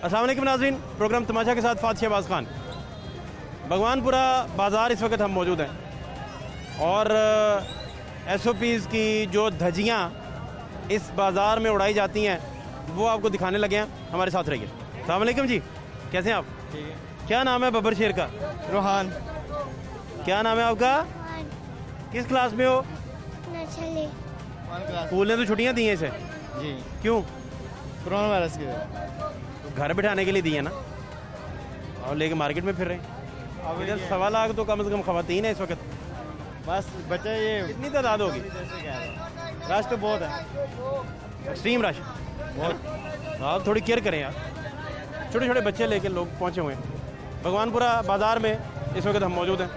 अस्सलाम वालेकुम नाज़रीन, प्रोग्राम तमाशा के साथ फातिह शहबाज खान। भगवानपुरा बाज़ार इस वक्त हम मौजूद हैं और SOPs की जो धज्जियाँ इस बाज़ार में उड़ाई जाती हैं वो आपको दिखाने लगे हैं। हमारे साथ रहिए। अस्सलाम वालेकुम जी, कैसे हैं आप? ठीक है। क्या नाम है बब्बर शेर का? रोहान। क्या नाम है आपका? किस क्लास में हो? स्कूल ने तो छुट्टियाँ दी हैं इसे। जी, क्यों? कोरोना वायरस के घर बिठाने के लिए दी है ना, और लेके मार्केट में फिर रहे हैं। अब इधर ये 1.25 लाख तो कम से कम खवातीन है इस वक्त। बस बच्चे ये कितनी तादाद होगी? जैसे कह रहे हैं, रश तो बहुत है। एक्सट्रीम रश बहुत। आप थोड़ी केयर करें यार, छोटे छोटे बच्चे लेके लोग पहुंचे हुए हैं। भगवानपुरा बाज़ार में इस वक्त हम मौजूद हैं,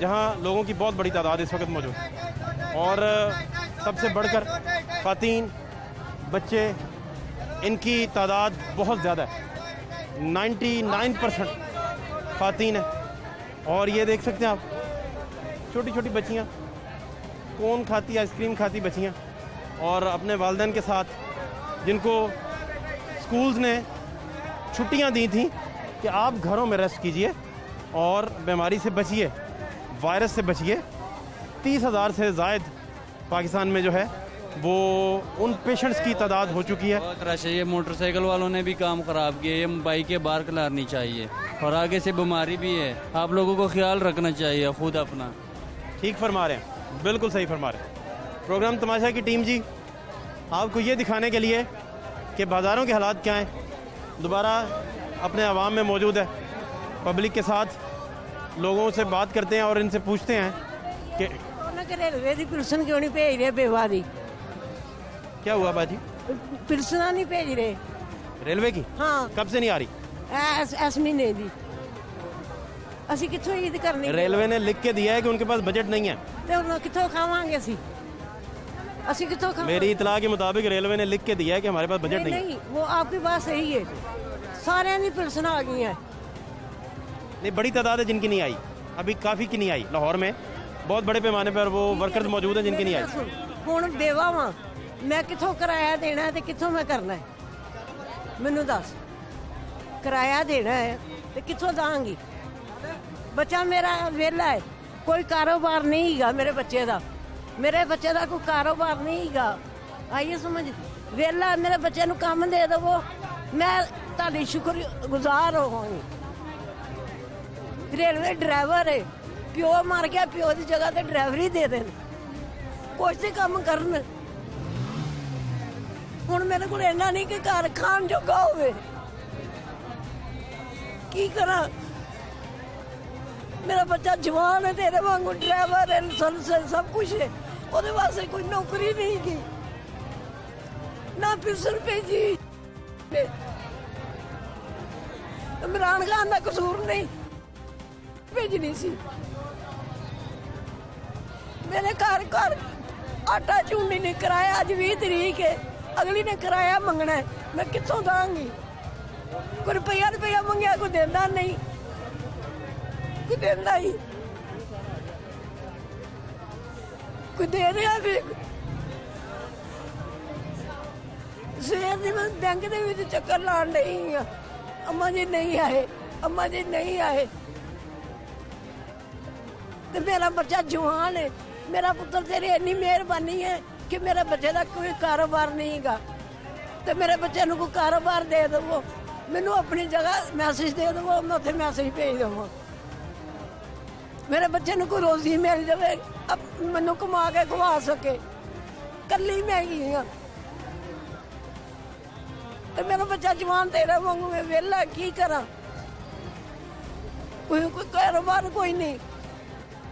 जहां लोगों की बहुत बड़ी तादाद इस वक्त मौजूद है और सबसे बढ़कर ख़वातीन, बच्चे, इनकी तादाद बहुत ज़्यादा है। 99% ख़वातीन है। और ये देख सकते हैं आप, छोटी छोटी बच्चियाँ, कौन खाती आइसक्रीम खाती बच्चियाँ, और अपने वालिदैन के साथ, जिनको स्कूल्स ने छुट्टियां दी थी कि आप घरों में रेस्ट कीजिए और बीमारी से बचिए, वायरस से बचिए। 30,000 से ज़ायद पाकिस्तान में जो है वो उन पेशेंट्स की तादाद हो चुकी है। बहुत रश है। ये मोटरसाइकिल वालों ने भी काम खराब किया। ये बाइकें बाहर खिलानी चाहिए और आगे से बीमारी भी है। आप लोगों को ख्याल रखना चाहिए खुद अपना। ठीक फरमा रहे हैं, बिल्कुल सही फरमा रहे हैं। प्रोग्राम तमाशा की टीम जी आपको ये दिखाने के लिए कि बाज़ारों के हालात क्या हैं, दोबारा अपने आवाम में मौजूद है, पब्लिक के साथ लोगों से बात करते हैं और इनसे पूछते हैं कि रेलवे की पिलसन क्यों नहीं भेज रहे? बेवादी क्या हुआ बाजी? पिलसना नहीं भेज रहे रेलवे की? हाँ, कब से नहीं आ रही? इस महीने की ਅਸੀਂ ਕਿੱਥੋਂ ਈਦ ਕਰਨੀ? रेलवे ने लिख के दिया है कि उनके पास बजट नहीं है। ਤੇ ਹੁਣ ਕਿੱਥੋਂ ਖਾਵਾਂਗੇ ਅਸੀਂ ਕਿੱਥੋਂ खावांगे? मेरी इतला के मुताबिक रेलवे ने लिख के दिया है कि हमारे पास बजट नहीं है। नहीं, वो आपकी बात सही है। सारे दी पिलसन आ गई है। नहीं, बड़ी तादाद है जिनकी नहीं आई, अभी काफ़ी की नहीं आई। लाहौर में बहुत बड़े पैमाने पर वो वर्कर्स मौजूद हैं जिनकी नहीं आई। ਹੁਣ बेवा वां, मैं कित्थों किराया देना है ते कित्थों मैं करना है? मैनू दस, किराया देना है ते कित्थों दांगी? बच्चा मेरा वेला है, कोई कारोबार नहीं है मेरे बच्चे का। मेरे बच्चे का कोई कारोबार नहीं है। आइए समझ, वेला मेरे बच्चे को काम दे दवो, मैं ताली शुक्रगुजार होवांगी। रेलवे ड्राइवर है, प्यो मर गया, प्यो की जगह ते ड्राइवरी दे देन, कुछ तो काम करन। हुण मेरे को इन्ना नहीं कि घर खान जोगा होवे, की करा? मेरा बच्चा जवान है, तेरे वांगू ड्राइवर है, लाइसेंस है, सब कुछ है, ਉਹਦੇ ਵਾਸਤੇ ਕੋਈ ਨੌਕਰੀ ਨਹੀਂ की ना पिलसन भेजी। इमरान खान का कसूर नहीं, भेजनी सी। मेरे घर घर आटा चूनी ने कराया, अज 20 तरीक है, अगली ने किराया मंगना है, मैं कितों दांगी? कोई रुपया रुपया मंगया, कोई देता नहीं, कोई देता ही कोई दे रहा भी। सवेर दी मैं बैंक दे विच चक्कर लाण रही हाँ, अम्मा जी नहीं आए, अम्मा जी नहीं आए। ते मेरा बच्चा जवान है, मेरा पुत्र, तेरी इन्नी मेहरबानी है कि मेरे बच्चे का कोई कारोबार नहीं गा, तो मेरे बच्चे को कोई कारोबार दे दवो, मैनू अपनी जगह मैसेज दे दवो, मैं उत्थे मैसेज भेज देवां, मेरे बच्चे को कोई रोजी मिल जाए, अब मैनू कमा के खवा सके। कली मैं ही हाँ, तो मेरा बच्चा जवान तेरा वांगू मैं वेला की करा? कोई कारोबार कोई नहीं,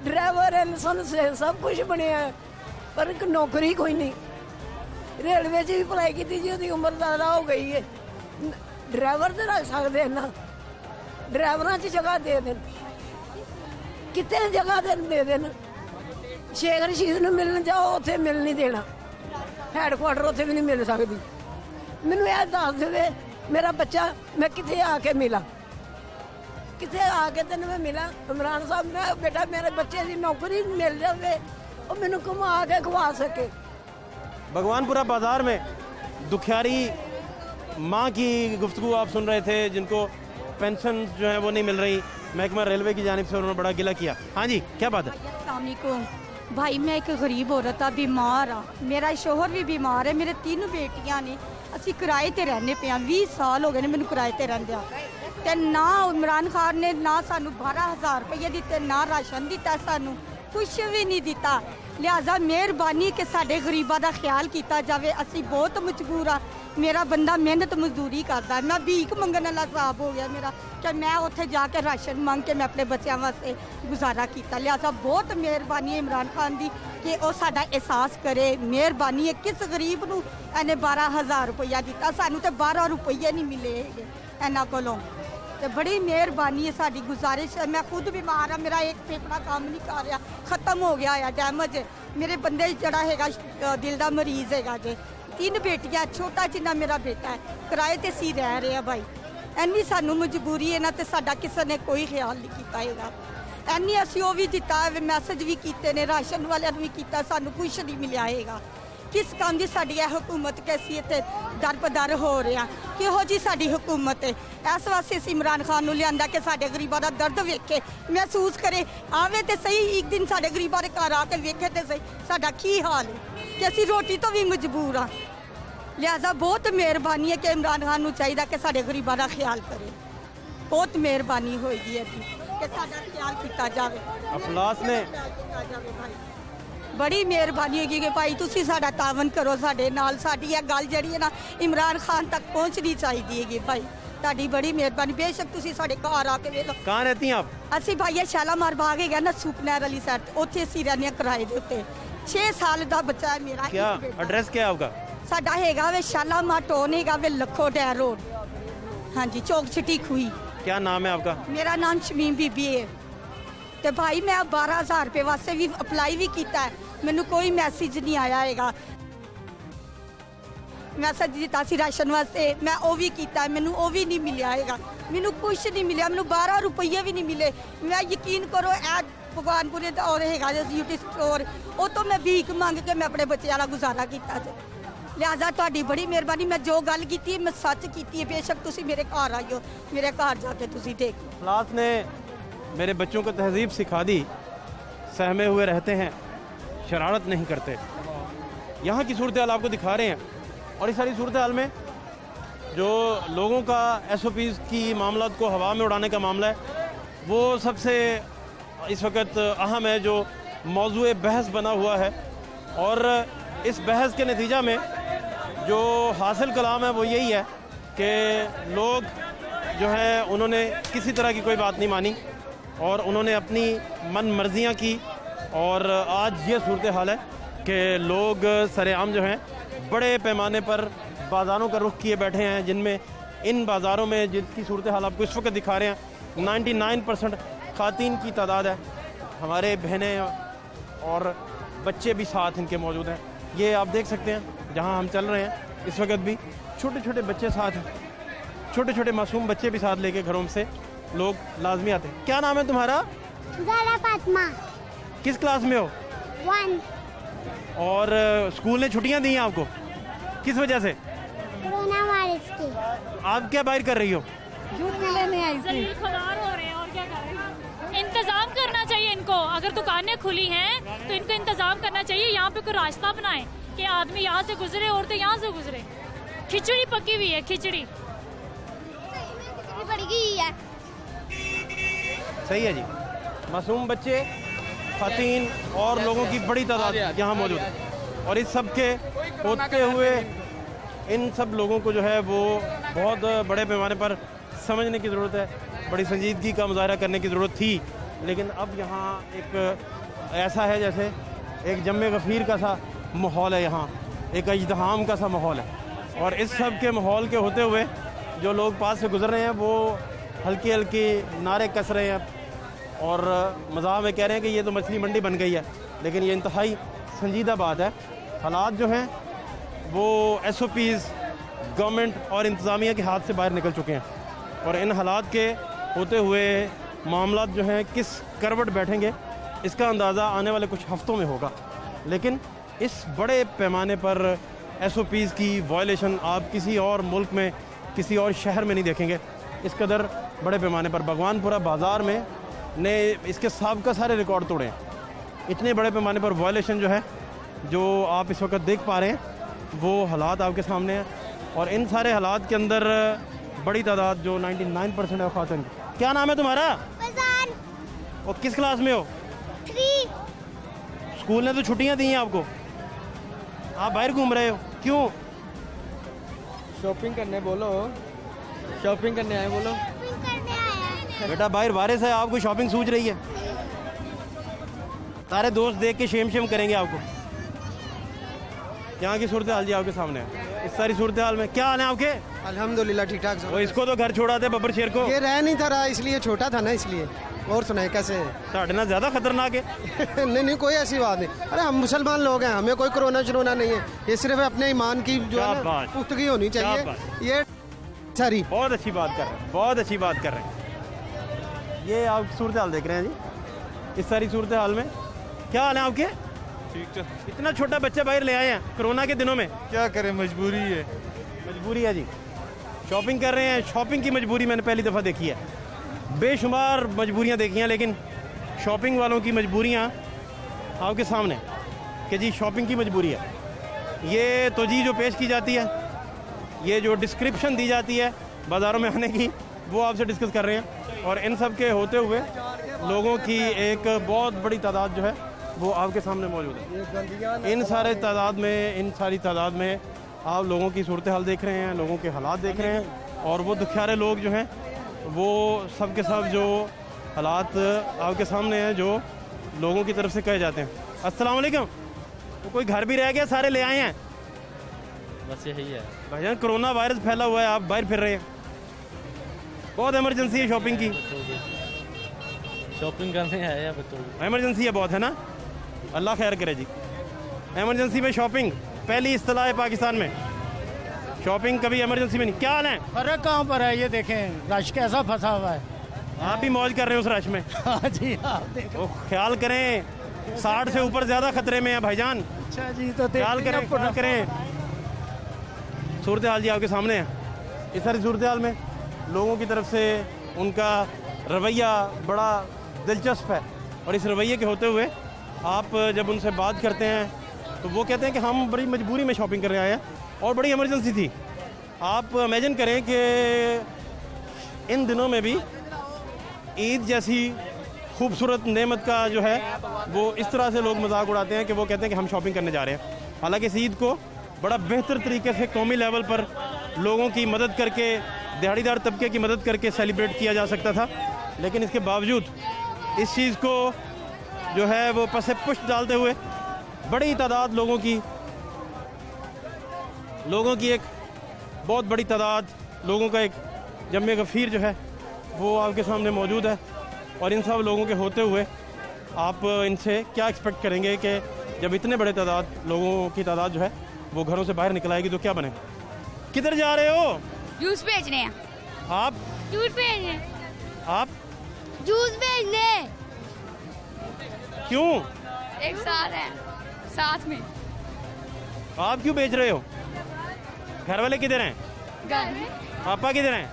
ड्राइवर है, लाइसेंस है, सब कुछ बनया है, पर एक नौकरी कोई नहीं। रेलवे च भी अप्लाई की जी, उसकी उम्र ज़्यादा हो गई है, ड्राइवर तो रख सकते हैं ना, ड्राइवरां च जगह दे देन, कितने जगह दे देन। शेख रशीद नूं मिलण जाओ, उत्थे मिल नहीं देना, हैडकुआटर उत्थे भी नहीं मिल सकती। मैनू यह दस दे मेरा बच्चा, मैं कितने आके मिला, कितने आके तेन मैं मिला? इमरान साहब, मैं बेटा मेरे बच्चे की नौकरी मिल जाए और मैनू घुमा के खवा सके। भगवानपुरा बाज़ार में दुखियारी माँ की गुफ्तगू आप सुन रहे थे, जिनको पेंशन जो है वो नहीं मिल रही, महकमा रेलवे की जानिब से उन्होंने बड़ा गिला किया। हाँ जी, क्या बात है? अस्सलामुअलैकुम भाई, मैं एक गरीब औरत आ, बीमार आ, मेरा शोहर भी बीमार है, मेरे 3 बेटियां ने, ਅਸੀਂ ਕਿਰਾਏ ਤੇ ਰਹਿੰਦੇ ਪਏ ਆ। 20 ਸਾਲ ਹੋ ਗਏ ਨੇ ਮੈਨੂੰ ਕਿਰਾਏ ਤੇ ਰਹਿੰਦਿਆਂ, ਤੇ ਨਾ ਇਮਰਾਨ ਖਾਨ ਨੇ ਨਾ ਸਾਨੂੰ 12000 ਰੁਪਏ ਦਿੱਤੇ, ਨਾ ਰਾਸ਼ਨ ਦਿੱਤਾ, ਸਾਨੂੰ ਕੁਝ ਵੀ ਨਹੀਂ ਦਿੱਤਾ। ਲਿਹਾਜ਼ਾ ਮਿਹਰਬਾਨੀ ਕਿ ਸਾਡੇ ਗਰੀਬਾਂ ਦਾ ਖਿਆਲ ਕੀਤਾ ਜਾਵੇ। ਅਸੀਂ ਬਹੁਤ ਮਜਬੂਰ ਆ। ਮੇਰਾ ਬੰਦਾ ਮਿਹਨਤ ਮਜ਼ਦੂਰੀ ਕਰਦਾ, ਮੈਂ ਭੀਖ ਮੰਗਣ ਵਾਲਾ ਹਿਸਾਬ ਹੋ ਗਿਆ ਮੇਰਾ ਕਿ ਮੈਂ ਉੱਥੇ ਜਾ ਕੇ ਰਾਸ਼ਨ ਮੰਗ ਕੇ ਮੈਂ ਆਪਣੇ ਬੱਚਿਆਂ ਵਾਸਤੇ ਗੁਜ਼ਾਰਾ ਕੀਤਾ। ਲਿਹਾਜ਼ਾ ਬਹੁਤ ਮਿਹਰਬਾਨੀ ਹੈ ਇਮਰਾਨ ਖਾਨ ਦੀ ਕਿ ਉਹ ਸਾਡਾ ਅਹਿਸਾਸ ਕਰੇ। ਮਿਹਰਬਾਨੀ ਹੈ, ਕਿਸ ਗਰੀਬ ਨੂੰ ਇਹਨੇ 12000 ਰੁਪਇਆ ਦਿੱਤਾ, ਸਾਨੂੰ ਤੇ 12 ਰੁਪਏ ਨਹੀਂ ਮਿਲੇ ਹੈਗੇ ਇਹਨਾਂ ਕੋਲੋਂ। ਤੇ ਬੜੀ ਮਿਹਰਬਾਨੀ ਹੈ, ਸਾਡੀ ਗੁਜ਼ਾਰਿਸ਼ ਹੈ। ਮੈਂ ਖੁਦ ਬਿਮਾਰ ਆ, ਮੇਰਾ ਇੱਕ ਫੇਫੜਾ ਕੰਮ ਨਹੀਂ ਕਰ ਰਿਹਾ, ਖਤਮ ਹੋ ਗਿਆ ਆ, ਡੈਮੇਜ। ਮੇਰੇ ਬੰਦੇ ਜਿਹੜਾ ਹੈਗਾ ਦਿਲ ਦਾ ਮਰੀਜ਼ ਹੈਗਾ ਜੇ। 3 ਬੇਟੀਆਂ, ਛੋਟਾ ਜਿੰਨਾ ਮੇਰਾ ਬੇਟਾ ਹੈ, ਕਿਰਾਏ ਤੇ ਸੀ ਰਹਿ ਰਿਹਾ ਭਾਈ। ਐਨੀ ਸਾਨੂੰ ਮਜਬੂਰੀ ਹੈ ਨਾ, ਤੇ ਸਾਡਾ ਕਿਸੇ ਨੇ ਕੋਈ ਖਿਆਲ ਨਹੀਂ ਕੀਤਾ ਹੈਗਾ। ਐਨੀ ਅਸੀਂ ਉਹ ਵੀ ਦਿੱਤਾ, ਮੈਸੇਜ ਵੀ ਕੀਤੇ ਨੇ, ਰਾਸ਼ਨ ਵਾਲਿਆਂ ਨੂੰ ਵੀ ਕੀਤਾ, ਸਾਨੂੰ ਕੁਛ ਨਹੀਂ ਮਿਲਿਆ ਹੈਗਾ। ਕਿਸ ਕੰਮ ਦੀ ਸਾਡੀ ਇਹ ਹਕੂਮਤ ਕਿ ਅਸੀਂ ਇੱਥੇ ਦਰਪਦਰ ਹੋ ਰਹੇ ਹਾਂ? ਕਿਹੋ ਜੀ ਸਾਡੀ ਹਕੂਮਤ ਹੈ? ਇਸ ਵਾਸਤੇ ਅਸੀਂ ਇਮਰਾਨ ਖਾਨ ਨੂੰ ਲਿਆਂਦਾ ਕਿ ਸਾਡੇ ਗਰੀਬਾਂ ਦਾ ਦਰਦ ਵੇਖੇ, ਮਹਿਸੂਸ ਕਰੇ, ਆਵੇ ਤੇ ਸਹੀ ਇੱਕ ਦਿਨ ਸਾਡੇ ਗਰੀਬਾਂ ਦੇ ਘਰ ਆ ਕੇ ਵੇਖੇ ਤੇ ਸਹੀ ਸਾਡਾ ਕੀ ਹਾਲ ਹੈ, ਕਿ ਅਸੀਂ ਰੋਟੀ ਤੋਂ ਵੀ ਮਜਬੂਰ ਹਾਂ। ਲਿਹਾਜ਼ਾ ਬਹੁਤ ਮਿਹਰਬਾਨੀ ਹੈ ਕਿ ਇਮਰਾਨ ਖਾਨ ਨੂੰ ਚਾਹੀਦਾ ਕਿ ਸਾਡੇ ਗਰੀਬਾਂ ਦਾ ਖਿਆਲ ਕਰੇ। ਬਹੁਤ ਮਿਹਰਬਾਨੀ ਹੋਏਗੀ ਇਹਦੀ ਕਿ ਸਾਡਾ ਖਿਆਲ ਕੀਤਾ ਜਾਵੇ। ਅਫਲਾਸ ਨੇ ਬੜੀ ਮਿਹਰਬਾਨੀ ਹੈਗੀ ਕਿ ਭਾਈ ਤੁਸੀਂ ਸਾਡਾ ਤਾਵਨ ਕਰੋ ਸਾਡੇ ਨਾਲ। ਸਾਡੀ ਇਹ ਗੱਲ ਜਿਹੜੀ ਹੈ ਨਾ ਇਮਰਾਨ ਖਾਨ ਤੱਕ ਪਹੁੰਚਣੀ ਚਾਹੀਦੀ ਹੈਗੀ ਭਾਈ। ਤੁਹਾਡੀ ਬੜੀ ਮਿਹਰਬਾਨੀ। ਬੇਸ਼ੱਕ ਤੁਸੀਂ ਸਾਡੇ ਘਰ ਆ ਕੇ ਵੇਖ ਲਓ। ਕਹਾਂ ਰਹਿਤੀ ਆਪ? ਅਸੀਂ ਭਾਈ ਇਹ ਸ਼ਾਲਾਮਾਰ ਬਾਗ ਹੈਗਾ ਨਾ, ਸੁਪਨਰ ਵਾਲੀ ਸਾਈਡ, ਉੱਥੇ ਅਸੀਂ ਰਹਿੰਦੇ ਹਾਂ ਕਿਰਾਏ ਦੇ ਉੱਤੇ। 6 ਸਾਲ ਦਾ ਬੱਚਾ ਹੈ ਮੇਰਾ। क्या एड्रेस क्या है आपका? ਸਾਡਾ ਹੈਗਾ ਵੇ ਸ਼ਾਲਾਮਾਰ ਟੋਨ ਹੈਗਾ ਵੇ ਲੱਖੋ ਡੈਰ ਰੋਡ। ਹਾਂਜੀ, ਚੌਕ ਸਿਟੀ ਖੂਹੀ। क्या नाम है आपका? ਮੇਰਾ ਨਾਮ ਸ਼ਮੀਮ ਬੀਬੀ ਹੈ। ਤੇ ਭਾਈ ਮੈਂ 12000 ਰੁਪਏ ਵਾਸਤੇ ਵੀ ਅਪਲਾਈ ਵੀ ਕੀਤਾ ਹੈ, ਮੈਨੂੰ ਕੋਈ ਮੈਸੇਜ ਨਹੀਂ ਆਇਆ ਹੈਗਾ। ਮੈਸੇਜ ਦਿੱਤਾ ਸੀ ਰਾਸ਼ਨ ਵਾਸਤੇ, ਮੈਂ ਉਹ ਵੀ ਕੀਤਾ, ਮੈਨੂੰ ਉਹ ਵੀ ਨਹੀਂ ਮਿਲਿਆ ਹੈਗਾ। ਮੈਨੂੰ ਕੁਝ ਨਹੀਂ ਮਿਲਿਆ, ਮੈਨੂੰ 12 ਰੁਪਏ ਵੀ ਨਹੀਂ ਮਿਲੇ। ਮੈਂ ਯਕੀਨ ਕਰੋ ਇਹ ਭਗਵਾਨਪੁਰੇ ਦਾ ਔਰ ਹੈਗਾ ਯੂਟੀ ਸਟੋਰ, ਉਹ ਤੋਂ ਮੈਂ ਭੀਖ ਮੰਗ ਕੇ ਮੈਂ ਆਪਣੇ ਬੱਚਿਆਂ ਦਾ ਗੁਜ਼ਾਰਾ ਕੀਤਾ ਜੀ। ਲਿਹਾਜ਼ਾ ਤੁਹਾਡੀ ਬੜੀ ਮਿਹਰਬਾਨੀ। ਮੈਂ ਜੋ ਗੱਲ ਕੀਤੀ ਹੈ ਮੈਂ ਸੱਚ ਕੀਤੀ ਹੈ। ਬੇਸ਼ੱਕ ਤੁਸੀਂ ਮੇਰੇ ਘਰ ਆਇਓ, ਮੇਰੇ ਘਰ ਜਾ ਕੇ ਤੁਸੀਂ ਦੇਖੋ। अफलास ने मेरे बच्चों को तहजीब सिखा दी, सहमे हुए रहते हैं, शरारत नहीं करते। यहाँ की सूरत हाल आपको दिखा रहे हैं। और इस सारी सूरत हाल में जो लोगों का SOPs की मामलात को हवा में उड़ाने का मामला है, वो सबसे इस वक्त अहम है, जो मौजूए बहस बना हुआ है। और इस बहस के नतीजा में जो हासिल कलाम है वो यही है कि लोग जो है उन्होंने किसी तरह की कोई बात नहीं मानी और उन्होंने अपनी मन मर्जियाँ की। और आज ये सूरत हाल है कि लोग सरेआम जो हैं बड़े पैमाने पर बाज़ारों का रुख किए बैठे हैं, जिनमें इन बाज़ारों में जिसकी सूरत हाल आपको इस वक्त दिखा रहे हैं 99% ख़वातीन की तादाद है। हमारे बहनें और बच्चे भी साथ इनके मौजूद हैं। ये आप देख सकते हैं जहाँ हम चल रहे हैं इस वक्त भी छोटे छोटे बच्चे साथ हैं, छोटे छोटे मासूम बच्चे भी साथ लेके घरों से लोग लाजमी आते हैं। क्या नाम है तुम्हारा? ज़रा फातिमा। किस क्लास में हो? 1। और स्कूल ने छुट्टियां दी हैं आपको किस वजह से? कोरोना वायरस की। आप क्या बाहर कर रही हो? जलील खुमार हो रहे हैं और क्या कर रहे हैं। इंतजाम करना चाहिए इनको। अगर दुकानें खुली हैं तो इनको इंतजाम करना चाहिए। यहाँ पे कोई रास्ता बनाए कि आदमी यहाँ से गुजरे, औरतें यहाँ से गुजरे। खिचड़ी पकी हुई है, खिचड़ी पड़ गई है। सही है जी। मासूम बच्चे, ख़वातीन और लोगों की बड़ी तादाद यहाँ मौजूद है। और इस सब के होते हुए इन सब लोगों को जो है वो बहुत बड़े पैमाने पर समझने की ज़रूरत है, बड़ी संजीदगी का मुजाहरा करने की ज़रूरत थी। लेकिन अब यहाँ एक ऐसा है जैसे एक जम्मे गफ़ीर का सा माहौल है, यहाँ एक इज्तिहाम का सा माहौल है। और इस सब के माहौल के होते हुए जो लोग पास से गुजर रहे हैं वो हल्की हल्की नारे कस रहे हैं और मज़ाक में कह रहे हैं कि ये तो मछली मंडी बन गई है। लेकिन ये इंतहाई संजीदा बात है। हालात जो हैं वो SOPs गवर्नमेंट और इंतज़ामिया के हाथ से बाहर निकल चुके हैं। और इन हालात के होते हुए मामलात जो हैं किस करवट बैठेंगे इसका अंदाज़ा आने वाले कुछ हफ्तों में होगा। लेकिन इस बड़े पैमाने पर SOPs की वायलेशन आप किसी और मुल्क में किसी और शहर में नहीं देखेंगे इस कदर बड़े पैमाने पर। भगवानपुरा बाज़ार में ने इसके साबका सारे रिकॉर्ड तोड़े हैं। इतने बड़े पैमाने पर वायलेशन जो है, जो आप इस वक्त देख पा रहे हैं, वो हालात आपके सामने हैं। और इन सारे हालात के अंदर बड़ी तादाद जो 99% है खातून की। क्या नाम है तुम्हारा? फजान और किस क्लास में हो? 3 स्कूल ने तो छुट्टियां दी हैं आपको, आप बाहर घूम रहे हो, क्यों? शॉपिंग करने बोलो, शॉपिंग करने आए बोलो। करने आया है। बेटा बाहर बारिश है, आपको शॉपिंग सूझ रही है? सारे दोस्त देख के शेम शेम करेंगे आपको। यहाँ की सूरत हाल जी आपके सामने है। इस सारी सूरत हाल में क्या हाल है आपके? अल्हम्दुलिल्लाह ठीक ठाक। वो इसको तो घर छोड़ा थे बब्बर शेर को। ये रह नहीं था रहा, इसलिए छोटा था ना, इसलिए। और सुनाए कैसे हैं? साढ़े ना ज़्यादा खतरनाक है। नहीं कोई ऐसी बात नहीं। अरे हम मुसलमान लोग हैं, हमें कोई कोरोना शरोना नहीं है। ये सिर्फ अपने ईमान की जो है ना शाबाश। पुख्तगी होनी क्या चाहिए। बात। ये सारी बहुत अच्छी बात कर रहे हैं, बहुत अच्छी बात कर रहे हैं। ये आप सूरत हाल देख रहे हैं जी, इस सारी सूरत हाल में क्या हाल है आपके? ठीक है। इतना छोटा बच्चा बाहर ले आए हैं कोरोना के दिनों में। क्या करें, मजबूरी है। मजबूरी है जी, शॉपिंग कर रहे हैं। शॉपिंग की मजबूरी मैंने पहली दफ़ा देखी है। बेशुमार मजबूरियां देखी हैं, लेकिन शॉपिंग वालों की मजबूरियां आपके सामने कि जी शॉपिंग की मजबूरी है। ये तो जी जो पेश की जाती है, ये जो डिस्क्रिप्शन दी जाती है बाज़ारों में आने की, वो आपसे डिस्कस कर रहे हैं। और इन सब के होते हुए लोगों की एक बहुत बड़ी तादाद जो है वो आपके सामने मौजूद है। इन सारे तादाद में, इन सारी तादाद में आप लोगों की सूरत हाल देख रहे हैं, लोगों के हालात देख रहे हैं। और वो दुखियारे लोग जो हैं वो सब के सब जो हालात आपके सामने हैं, जो लोगों की तरफ से कहे जाते हैं। अस्सलाम वालेकुम। तो कोई घर भी रह गया, सारे ले आए हैं? बस यही है भाईजान कोरोना वायरस फैला हुआ है, आप बाहर फिर रहे हैं, बहुत इमरजेंसी है शॉपिंग की। शॉपिंग करने आए हैं बच्चों की। इमरजेंसी है बहुत, है ना? अल्लाह खैर करे जी। इमरजेंसी में शॉपिंग पहली इस्तिलाह है पाकिस्तान में, शॉपिंग कभी इमरजेंसी में नहीं। क्या हाल है? फर्क कहाँ पर है? ये देखें रश कैसा फंसा हुआ है। आप भी मौज कर रहे हो उस रश में? हाँ जी, आप देखो। तो ख्याल करें, 60 से ऊपर ज़्यादा खतरे में है भाईजान। अच्छा जी, तो ख्याल करें, ख्याल करें। सूरत हाल जी आपके सामने है। इस सारी सूरत हाल में लोगों की तरफ से उनका रवैया बड़ा दिलचस्प है। और इस रवैये के होते हुए आप जब उनसे बात करते हैं तो वो कहते हैं कि हम बड़ी मजबूरी में शॉपिंग करने आए हैं और बड़ी इमरजेंसी थी। आप इमेजिन करें कि इन दिनों में भी ईद जैसी खूबसूरत नेमत का जो है वो इस तरह से लोग मजाक उड़ाते हैं कि वो कहते हैं कि हम शॉपिंग करने जा रहे हैं। हालांकि इस ईद को बड़ा बेहतर तरीके से कौमी लेवल पर लोगों की मदद करके, दिहाड़ीदार तबके की मदद करके सेलिब्रेट किया जा सकता था, लेकिन इसके बावजूद इस चीज़ को जो है वो पसे पुष्ट डालते हुए बड़ी तादाद लोगों की एक बहुत बड़ी तादाद लोगों का एक जम्मे गफ़ीर जो है वो आपके सामने मौजूद है। और इन सब लोगों के होते हुए आप इनसे क्या एक्सपेक्ट करेंगे कि जब इतने बड़े तादाद लोगों की तादाद जो है वो घरों से बाहर निकल आएगी तो क्या बने? किधर जा रहे हो? जूस बेचने हैं। आप जूस बेचने। आप जूस बेचने। क्यों? एक साथ है, साथ में। आप क्यों बेच रहे हो? घर वाले किधर हैं? घर में। पापा किधर हैं?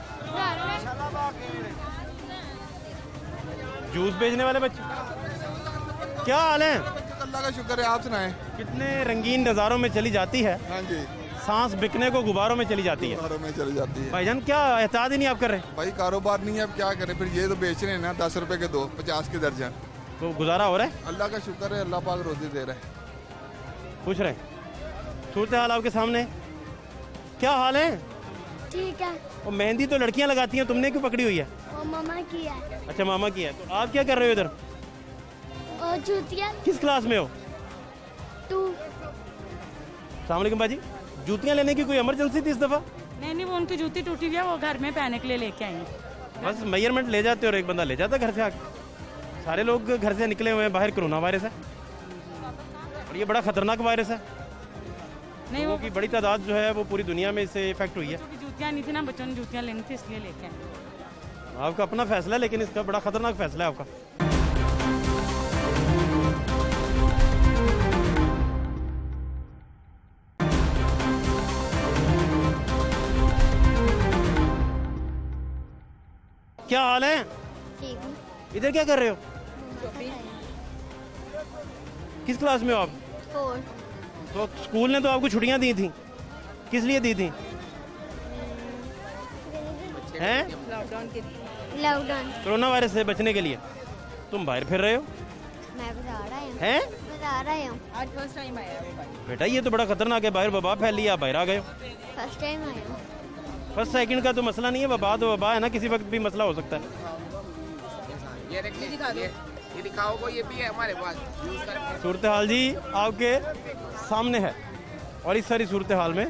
जूस बेचने वाले बच्चे। क्या हाल है? अल्लाह का शुक्र है, आप सुनाएं। कितने रंगीन नज़ारों में चली जाती है, हाँ जी, सांस बिकने को गुब्बारों में चली जाती है। कारों में चली जाती है। भाईजान क्या एहतियात ही नहीं आप कर रहे? भाई कारोबार नहीं है, अब क्या करें फिर? ये तो बेच रहे हैं ना, 10 रुपए के 2, 50 के दर्जन। तो गुजारा हो रहा है? अल्लाह का शुक्र है, अल्लाह पाक रोजी दे रहा है। पूछ रहे? सूरत हाल आपके सामने। क्या हाल है? ठीक है। और मेहंदी तो लड़कियां लगाती हैं, तुमने क्यों पकड़ी हुई है? वो मामा की है। अच्छा मामा की है। तो आप क्या कर रहे हो इधर? और जूतियाँ। किस क्लास में हो? 2। अस्सलाम वालेकुम बाजी। जूतियाँ लेने की कोई इमरजेंसी थी इस दफ़ा? नहीं, वो उनकी जूती टूटी हुई है, वो घर में पहनने के लिए लेके आई। बस मेजरमेंट ले जाते और एक बंदा ले जाता घर से आके। सारे लोग घर से निकले हुए हैं, बाहर कोरोना वायरस है और ये बड़ा ख़तरनाक वायरस है। नहीं, लोगों की बड़ी तादाद जो है वो पूरी दुनिया में इससे इफेक्ट हुई है। जूतियाँ नहीं थी ना, बच्चों ने जूतियाँ लेनी थी इसलिए लेके आए। आपका अपना फैसला है, लेकिन इसका बड़ा ख़तरनाक फैसला है आपका। क्या हाल है? ठीक हूँ। इधर क्या कर रहे हो? किस क्लास में हो आप? 4। तो स्कूल ने तो आपको छुट्टियां दी थी, किस लिए दी थी? हैं? लॉकडाउन। कोरोना वायरस से बचने के लिए। तुम बाहर फिर रहे हो? मैं बता रहा हूँ। हैं? बता रहा हूँ। आज फर्स्ट टाइम आया है। बेटा ये तो बड़ा खतरनाक है, बाहर वबा फैल लिया, आप बाहर आ गए हो। फर्स्ट टाइम आया हूँ। फर्स्ट सेकंड का तो मसला नहीं है, वबा तो वबा है ना, किसी वक्त भी मसला हो सकता है। ये दिखाओ को, ये भी है हमारे पास। सूरत हाल जी आपके सामने है, और इस सारी सूरत हाल में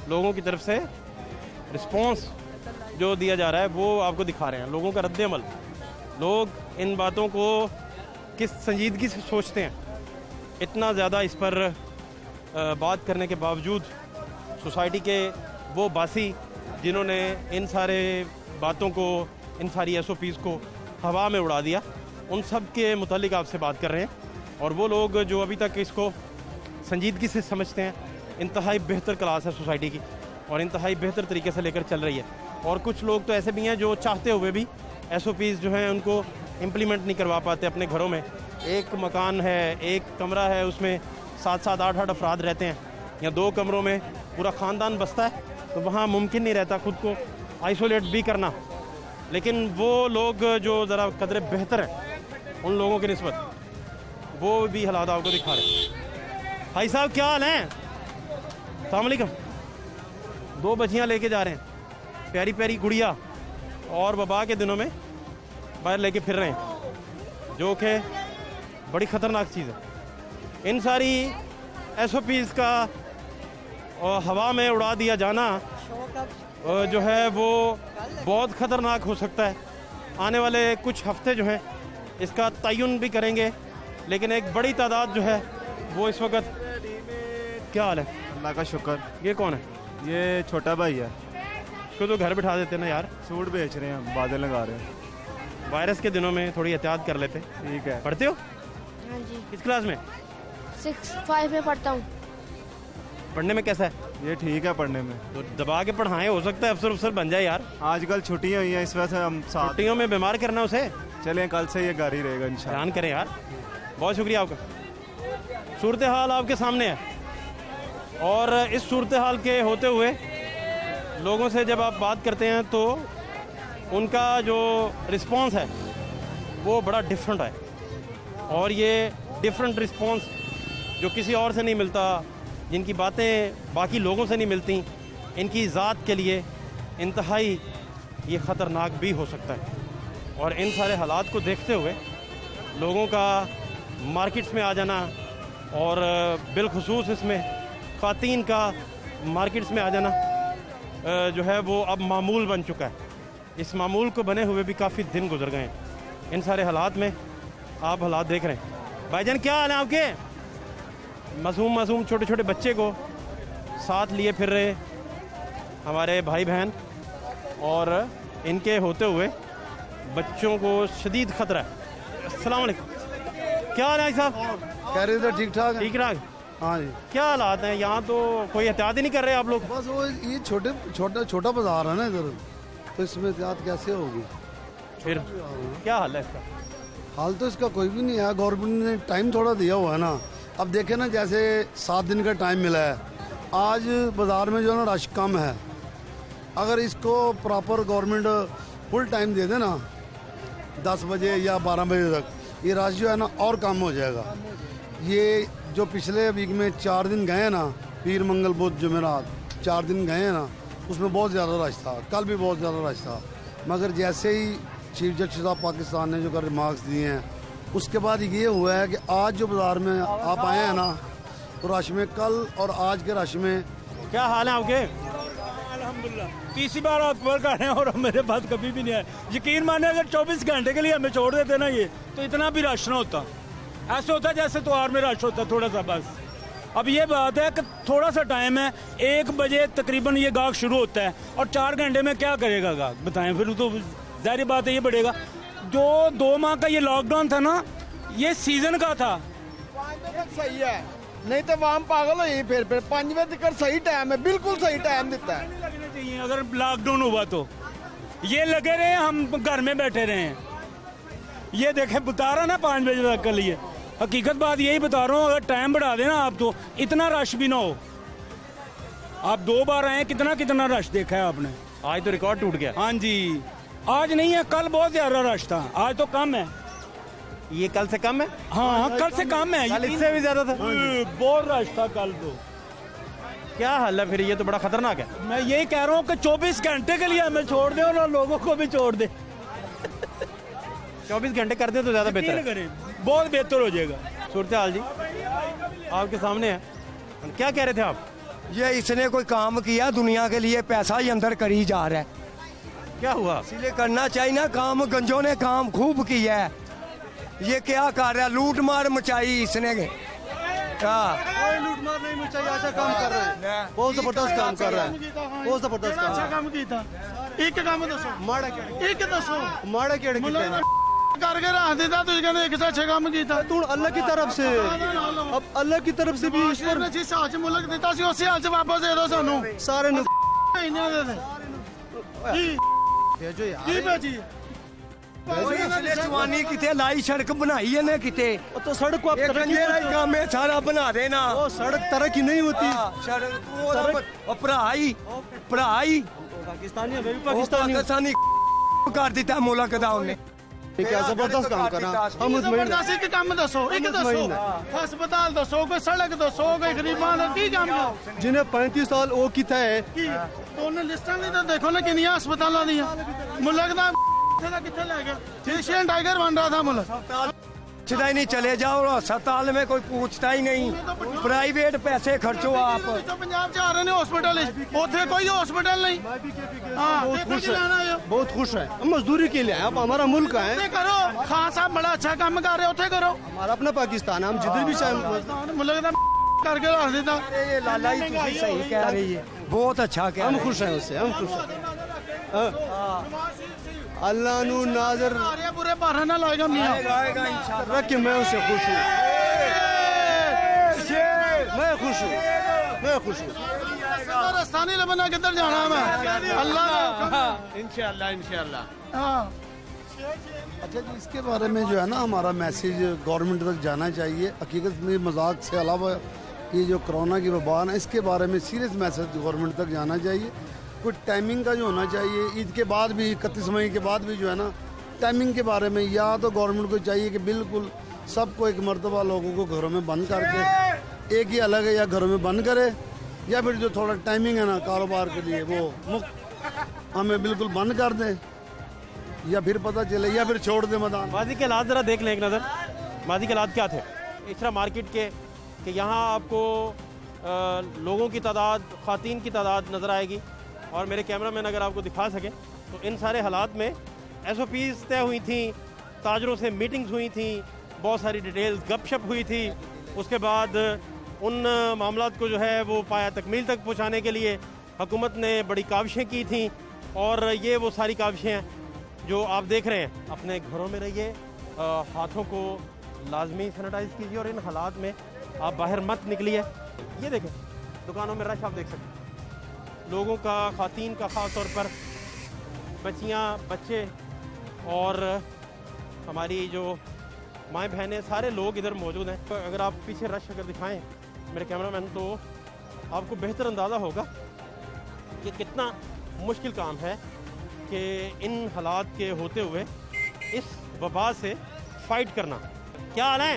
लोगों की तरफ से रिस्पॉन्स जो दिया जा रहा है वो आपको दिखा रहे हैं, लोगों का रद्द-ए-अमल। लोग इन बातों को किस संजीदगी से सोचते हैं, इतना ज़्यादा इस पर बात करने के बावजूद सोसाइटी के वो बासी जिन्होंने इन सारे बातों को, इन सारी SOPs को हवा में उड़ा दिया, उन सब के मुतालिक आपसे बात कर रहे हैं। और वो लोग जो अभी तक इसको संजीदगी से समझते हैं, इंतहाई बेहतर क्लास है सोसाइटी की और इंतहाई बेहतर तरीके से लेकर चल रही है। और कुछ लोग तो ऐसे भी हैं जो चाहते हुए भी SOPs जो हैं उनको इम्प्लीमेंट नहीं करवा पाते अपने घरों में। एक मकान है, एक कमरा है, उसमें 7-7, 8-8 अफराद रहते हैं, या 2 कमरों में पूरा ख़ानदान बसता है, तो वहाँ मुमकिन नहीं रहता खुद को आइसोलेट भी करना। लेकिन वो लोग जो ज़रा कदरे बेहतर हैं उन लोगों की निस्बत, वो भी हालात आपको दिखा रहे हैं। भाई साहब क्या हाल हैं? अस्सलाम वालेकुम। 2 बच्चियाँ लेके जा रहे हैं, प्यारी प्यारी गुड़िया, और वबा के दिनों में बाहर लेके फिर रहे हैं, जो कि बड़ी ख़तरनाक चीज़ है। इन सारी SOPs का हवा में उड़ा दिया जाना जो है वो बहुत ख़तरनाक हो सकता है। आने वाले कुछ हफ्ते जो हैं इसका तयन भी करेंगे, लेकिन एक बड़ी तादाद जो है वो इस वक्त। क्या हाल है? अल्लाह का शुक्र। ये कौन है? ये छोटा भाई है। इसको तो घर बिठा देते ना यार। सूट बेच रहे हैं, बादल लगा रहे हैं। वायरस के दिनों में थोड़ी एहतियात कर लेते। ठीक है। पढ़ते हो? हाँ जी। किस क्लास में? 6-5 में पढ़ता हूँ। पढ़ने में कैसा है? ये ठीक है पढ़ने में। तो दबा के पढ़ाएं, हो सकता है अफसर बन जाए यार। आजकल छुट्टियां हुई हैं, इस वजह से हम साथ। छुट्टियों में बीमार करना उसे। चलें कल से ये घर ही रहेगा इंशाल्लाह। ध्यान करें यार। बहुत शुक्रिया आपका। सूरत हाल आपके सामने है, और इस सूरत हाल के होते हुए लोगों से जब आप बात करते हैं तो उनका जो रिस्पॉन्स है वो बड़ा डिफरेंट है, और ये डिफरेंट रिस्पॉन्स जो किसी और से नहीं मिलता, जिनकी बातें बाकी लोगों से नहीं मिलती, इनकी ज़ात के लिए इंतहाई ये ख़तरनाक भी हो सकता है। और इन सारे हालात को देखते हुए लोगों का मार्केट्स में आ जाना, और बिलखुसूस इसमें ख़वातीन का मार्केट्स में आ जाना जो है वो अब मामूल बन चुका है। इस मामूल को बने हुए भी काफ़ी दिन गुजर गए हैं। इन सारे हालात में आप हालात देख रहे हैं। भाईजान क्या हाल है आपके? मासूम छोटे छोटे बच्चे को साथ लिए फिर रहे हमारे भाई बहन, और इनके होते हुए बच्चों को शदीद ख़तरा है। अस्सलाम वालेकुम। क्या हाल है साहब? कह रहे थे ठीक ठाक। ठीक ठाक। हाँ जी। क्या हालात हैं यहाँ? तो कोई एहतियात ही नहीं कर रहे आप लोग। बस वो ये छोटा बाजार है ना इधर, तो इसमें एहतियात कैसे होगी? फिर क्या हाल है इसका? हाल तो इसका कोई भी नहीं है। गवर्नमेंट ने टाइम थोड़ा दिया हुआ है ना। अब देखें ना, जैसे 7 दिन का टाइम मिला है, आज बाज़ार में जो है ना रश कम है। अगर इसको प्रॉपर गवर्नमेंट फुल टाइम दे दे ना, 10 बजे या 12 बजे तक, ये रश जो है ना और कम हो जाएगा। ये जो पिछले वीक में 4 दिन गए हैं ना, पीर मंगल बुध जुमेरात 4 दिन गए हैं ना, उसमें बहुत ज़्यादा रश था। कल भी बहुत ज़्यादा रश था, मगर जैसे ही चीफ जस्टिस ऑफ पाकिस्तान ने जो कर रिमार्क्स दिए हैं, उसके बाद ये हुआ है कि आज जो बाज़ार में आप आए हैं ना, तो रश में कल और आज के रश में। क्या हाल है आपके? अल्हम्दुलिल्लाह 30 बार आप वर्क कर रहे हैं और मेरे पास कभी भी नहीं आया। यकीन माने अगर 24 घंटे के लिए हमें छोड़ देते ना ये, तो इतना भी रश ना होता। ऐसा होता जैसे त्योहार में रश होता थोड़ा सा बस। अब ये बात है कि थोड़ा सा टाइम है, 1 बजे तकरीबन ये गाहक शुरू होता है, और 4 घंटे में क्या करेगा गाहक बताएं? फिर तो जाहिर बात है ये बढ़ेगा। जो 2 माह का ये लॉकडाउन था ना, ये सीजन का था। 5 बजे तक सही है, नहीं तो वहाँ पागल हो ही। फिर 5 बजे तक सही टाइम है, बिल्कुल सही टाइम देता है। चाहिए अगर लॉकडाउन हुआ तो ये लगे रहे हम घर में बैठे रहे हैं। ये देखे बता रहा ना 5 बजे तक के लिए, हकीकत बात यही बता रहा हूँ। अगर टाइम बढ़ा देना आप तो इतना रश भी ना हो। आप 2 बार आए, कितना रश देखा है आपने? आज तो रिकॉर्ड टूट गया। हाँ जी, आज नहीं है, कल बहुत ज्यादा रश था, आज तो कम है। ये कल से कम है? हाँ, कल से कम है। कल इससे भी ज्यादा था। बहुत रश था कल तो। क्या हाल है फिर? ये तो बड़ा खतरनाक है। मैं यही कह रहा हूँ कि 24 घंटे के लिए हमें छोड़ दे और लोगों को भी छोड़ दे। 24 घंटे कर दे तो ज्यादा बेहतर है। करें, बहुत बेहतर हो जाएगा। सूरत हाल जी आपके सामने है, क्या कह रहे थे आप? ये इसने कोई काम किया दुनिया के लिए, पैसा ही अंदर करी जा रहा है। क्या हुआ? इसलिए करना चाहिए ना काम, गंजों ने काम खूब किया है। ये क्या कर रहा है? लूट मार मचाई इसने। कोई लूट मार नहीं मचाई, अच्छा काम कर रहा है, बहुत जबरदस्त काम कर रहा है, बहुत जबरदस्त काम। अच्छा काम किया। एक काम दसो, माड़ा एक दसो, माड़ा केड़ किया करके रख देता, तुझे कहने एक अच्छा काम किया। तू अल्लाह की तरफ से, अब अल्लाह की तरफ से भी इस पर जिस हाल च मुल्क देता सी उसी हाल च वापस दे दो सानू सारे नु इन्हें दे दे। भेजो यार, की भेजी? इसने जवानी किते लाई, सड़क बनाई है ना किते। तो सड़क को आप तरक्की काम है सारा बना देना। वो सड़क तरक्की नहीं होती। सड़क पढ़ाई पाकिस्तानी है, पाकिस्तानी कर दिता मुल्क दा उन्हें। क्या जबरदस्त काम कर रहा। हम जबरदस्त एक काम दसो, एक दसो, अस्पताल दसो, कोई सड़क दसो, कोई गरीबां दा की काम है? जिन्हें 35 साल वो किता है तो उन्हें लिस्टां नहीं तो देखो ना कितनियां अस्पतालां दियां। मुल्क दा किथे ले गया? एशियन टाइगर बन रहा था मुल्क। सीधा ही नहीं चले जाओ, अस्पताल में कोई पूछता ही नहीं। प्राइवेट पैसे खर्चो आप। तो पंजाब च आ रहे हैं हॉस्पिटल, उथे कोई हॉस्पिटल नहीं। बहुत खुश है, हम मजदूरी के लिए आप हमारा मुल्क है। करो, खान साहब बड़ा अच्छा काम कर रहे, उथे करो। हमारा अपना पाकिस्तान है, हम जिधर भी चाहे मुल्क दा करके रख देता। ये लाला ही सही कह रही है, बहुत अच्छा कह। हम खुश हैं उससे, हम खुश हैं। अल्लाह नु नाजर पूरे बारह ना लाएगा मियां, रख के मैं उससे खुश हूँ, मैं खुश हूँ, मैं खुश हूँ। रास्ता नहीं लबना, किधर जाना है मैं? अल्लाह इंशाल्लाह। हाँ अच्छा जी, इसके बारे में जो है ना हमारा मैसेज गवर्नमेंट तक जाना चाहिए। हकीकत में मजाक से अलावा ये जो कोरोना की वबा है, इसके बारे में सीरियस मैसेज गवर्नमेंट तक जाना चाहिए। कुछ टाइमिंग का जो होना चाहिए, ईद के बाद भी 31 मई के बाद भी जो है ना टाइमिंग के बारे में, या तो गवर्नमेंट को चाहिए कि बिल्कुल सबको एक मरतबा लोगों को घरों में बंद करके, एक ही अलग है या घरों में बंद करे, या फिर जो थोड़ा टाइमिंग है ना कारोबार के लिए वो मुफ्त हमें बिल्कुल बंद कर दें, या फिर पता चले, या फिर छोड़ दें मैदान। माजी के हालात ज़रा देख लें एक नज़र। माजी के हालात क्या थे इस मार्केट के कि यहाँ आपको लोगों की तादाद, ख़वातीन की तादाद नज़र आएगी। और मेरे कैमरामैन अगर आपको दिखा सकें तो इन सारे हालात में SOPs तय हुई थी, ताजरों से मीटिंग्स हुई थी, बहुत सारी डिटेल्स गपशप हुई थी। उसके बाद उन मामलात को जो है वो पाया तकमील तक पहुँचाने के लिए हुकूमत ने बड़ी काविशें की थी। और ये वो सारी काविशें हैं जो आप देख रहे हैं। अपने घरों में रहिए, हाथों को लाजमी सैनिटाइज कीजिए, और इन हालात में आप बाहर मत निकलिए। ये देखें दुकानों में रश आप देख सकते हैं, लोगों का, ख़वातीन का ख़ास तौर पर, बच्चियाँ, बच्चे और हमारी जो माएँ बहनें, सारे लोग इधर मौजूद हैं। तो अगर आप पीछे रश अगर दिखाएं मेरे कैमरामैन, तो आपको बेहतर अंदाज़ा होगा कि कितना मुश्किल काम है कि इन हालात के होते हुए इस वबा से फाइट करना। क्या हाल है?